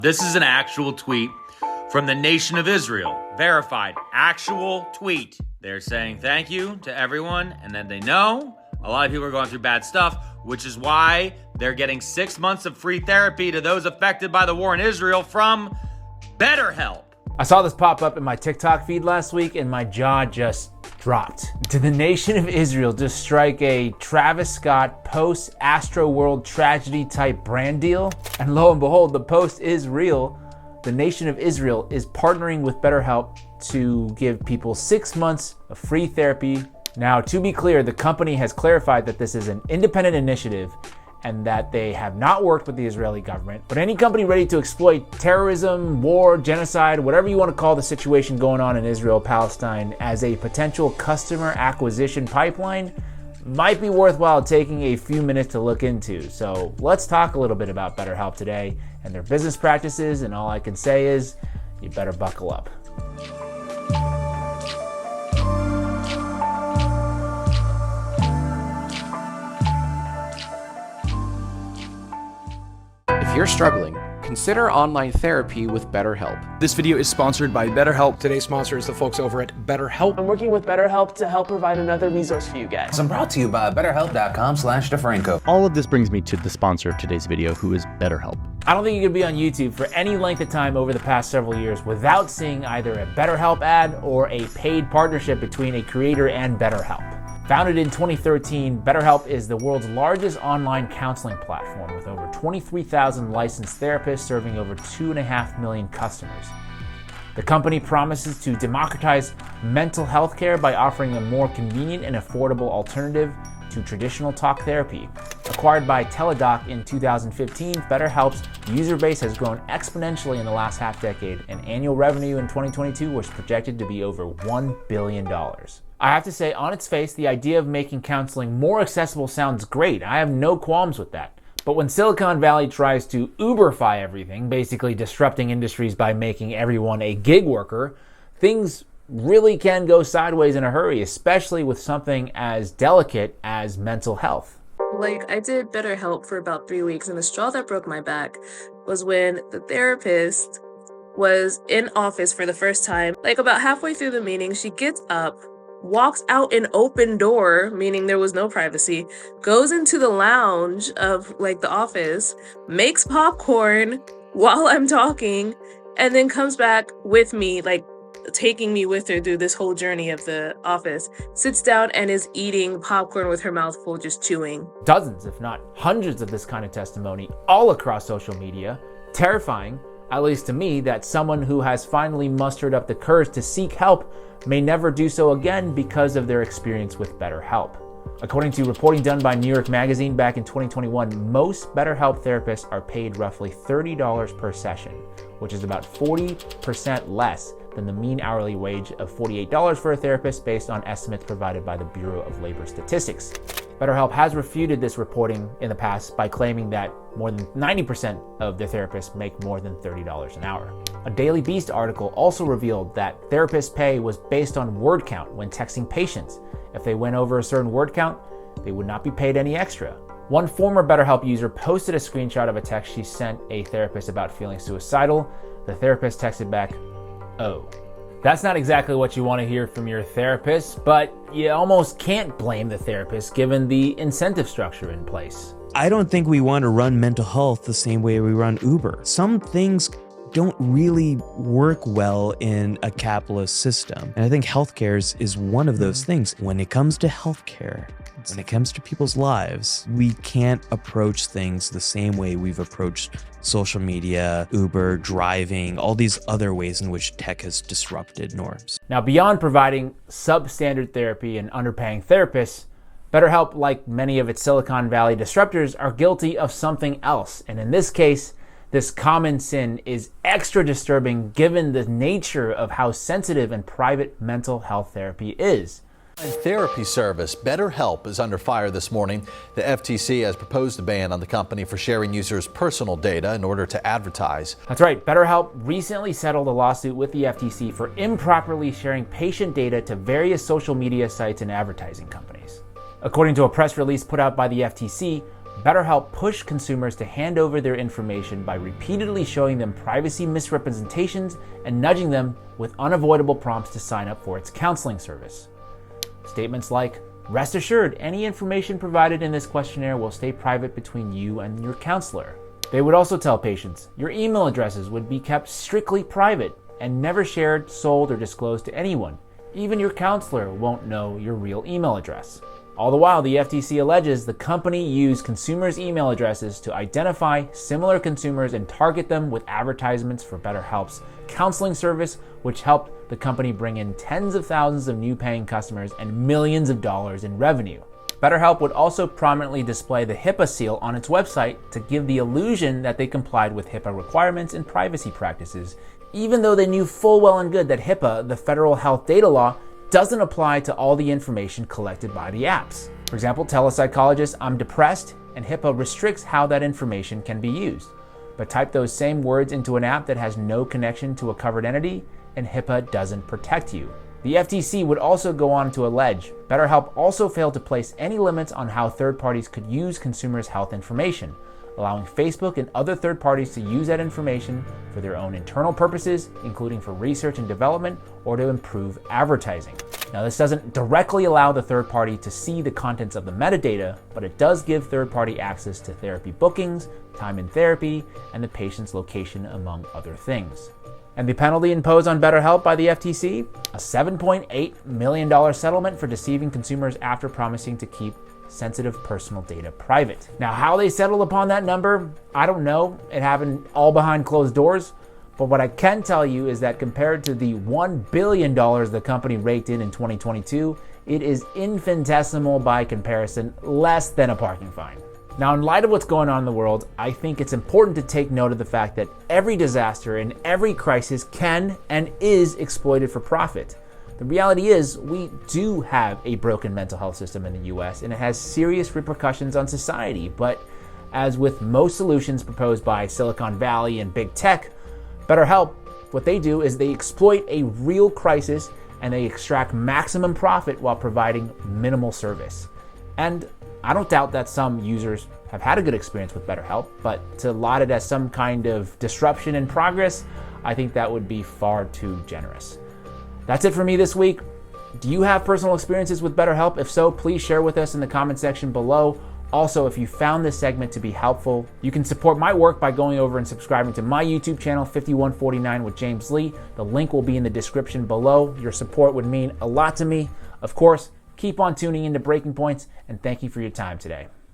This is an actual tweet from the nation of Israel. Verified. Actual tweet. They're saying thank you to everyone, and then they know a lot of people are going through bad stuff, which is why they're getting 6 months of free therapy to those affected by the war in Israel from BetterHelp. I saw this pop up in my TikTok feed last week and my jaw just dropped. Did the nation of Israel just strike a Travis Scott post-Astro World tragedy type brand deal? And lo and behold, the post is real. The nation of Israel is partnering with BetterHelp to give people 6 months of free therapy. Now, to be clear, the company has clarified that this is an independent initiative and that they have not worked with the Israeli government. But any company ready to exploit terrorism, war, genocide, whatever you want to call the situation going on in Israel, Palestine, as a potential customer acquisition pipeline might be worthwhile taking a few minutes to look into. So let's talk a little bit about BetterHelp today and their business practices, and all I can say is you better buckle up. If you're struggling, consider online therapy with BetterHelp. This video is sponsored by BetterHelp. Today's sponsor is the folks over at BetterHelp. I'm working with BetterHelp to help provide another resource for you guys. I'm brought to you by BetterHelp.com/DeFranco. All of this brings me to the sponsor of today's video, who is BetterHelp. I don't think you could be on YouTube for any length of time over the past several years without seeing either a BetterHelp ad or a paid partnership between a creator and BetterHelp. Founded in 2013, BetterHelp is the world's largest online counseling platform with over 23,000 licensed therapists serving over 2.5 million customers. The company promises to democratize mental health care by offering a more convenient and affordable alternative to traditional talk therapy. Acquired by Teladoc in 2015, BetterHelp's user base has grown exponentially in the last half decade, and annual revenue in 2022 was projected to be over $1 billion. I have to say, on its face, the idea of making counseling more accessible sounds great. I have no qualms with that. But when Silicon Valley tries to Uberify everything, basically disrupting industries by making everyone a gig worker, things really can go sideways in a hurry, especially with something as delicate as mental health. I did BetterHelp for about 3 weeks, and the straw that broke my back was when the therapist was in office for the first time. About halfway through the meeting, she gets up, walks out an open door, meaning there was no privacy, goes into the lounge of the office, makes popcorn while I'm talking, and then comes back with me, taking me with her through this whole journey of the office, sits down and is eating popcorn with her mouth full, just chewing. Dozens, if not hundreds of this kind of testimony all across social media. Terrifying, at least to me, that someone who has finally mustered up the courage to seek help may never do so again because of their experience with BetterHelp. According to reporting done by New York Magazine back in 2021, most BetterHelp therapists are paid roughly $30 per session, which is about 40% less than the mean hourly wage of $48 for a therapist based on estimates provided by the Bureau of Labor Statistics. BetterHelp has refuted this reporting in the past by claiming that more than 90% of their therapists make more than $30 an hour. A Daily Beast article also revealed that therapists' pay was based on word count when texting patients. If they went over a certain word count, they would not be paid any extra. One former BetterHelp user posted a screenshot of a text she sent a therapist about feeling suicidal. The therapist texted back, "Oh." That's not exactly what you want to hear from your therapist, but you almost can't blame the therapist given the incentive structure in place. I don't think we want to run mental health the same way we run Uber. Some things don't really work well in a capitalist system. And I think healthcare is one of those things. When it comes to healthcare, when it comes to people's lives, we can't approach things the same way we've approached social media, Uber, driving, all these other ways in which tech has disrupted norms. Now, beyond providing substandard therapy and underpaying therapists, BetterHelp, like many of its Silicon Valley disruptors, are guilty of something else. And in this case, this common sin is extra disturbing given the nature of how sensitive and private mental health therapy is. Therapy service BetterHelp is under fire this morning. The FTC has proposed a ban on the company for sharing users' personal data in order to advertise. That's right. BetterHelp recently settled a lawsuit with the FTC for improperly sharing patient data to various social media sites and advertising companies. According to a press release put out by the FTC, BetterHelp pushed consumers to hand over their information by repeatedly showing them privacy misrepresentations and nudging them with unavoidable prompts to sign up for its counseling service. Statements like, "Rest assured, any information provided in this questionnaire will stay private between you and your counselor." They would also tell patients, "Your email addresses would be kept strictly private and never shared, sold, or disclosed to anyone. Even your counselor won't know your real email address." All the while, the FTC alleges the company used consumers' email addresses to identify similar consumers and target them with advertisements for BetterHelp's counseling service, which helped the company bring in tens of thousands of new paying customers and millions of dollars in revenue. BetterHelp would also prominently display the HIPAA seal on its website to give the illusion that they complied with HIPAA requirements and privacy practices, even though they knew full well and good that HIPAA, the federal health data law, doesn't apply to all the information collected by the apps. For example, tell a psychologist, "I'm depressed," and HIPAA restricts how that information can be used. But type those same words into an app that has no connection to a covered entity, and HIPAA doesn't protect you. The FTC would also go on to allege BetterHelp also failed to place any limits on how third parties could use consumers' health information, allowing Facebook and other third parties to use that information for their own internal purposes, including for research and development or to improve advertising. Now, this doesn't directly allow the third party to see the contents of the metadata, but it does give third party access to therapy bookings, time in therapy, and the patient's location, among other things. And the penalty imposed on BetterHelp by the FTC? A $7.8 million settlement for deceiving consumers after promising to keep sensitive personal data private. Now, how they settled upon that number, I don't know. It happened all behind closed doors. But what I can tell you is that compared to the $1 billion the company raked in 2022, it is infinitesimal by comparison, less than a parking fine. Now, in light of what's going on in the world, I think it's important to take note of the fact that every disaster and every crisis can and is exploited for profit. The reality is, we do have a broken mental health system in the US, and it has serious repercussions on society. But as with most solutions proposed by Silicon Valley and big tech, BetterHelp, what they do is they exploit a real crisis and they extract maximum profit while providing minimal service. And I don't doubt that some users have had a good experience with BetterHelp, but to laud it as some kind of disruption in progress, I think that would be far too generous. That's it for me this week. Do you have personal experiences with BetterHelp? If so, please share with us in the comment section below. Also, if you found this segment to be helpful, you can support my work by going over and subscribing to my YouTube channel, 5149 with James Lee. The link will be in the description below. Your support would mean a lot to me. Of course, keep on tuning into Breaking Points, and thank you for your time today.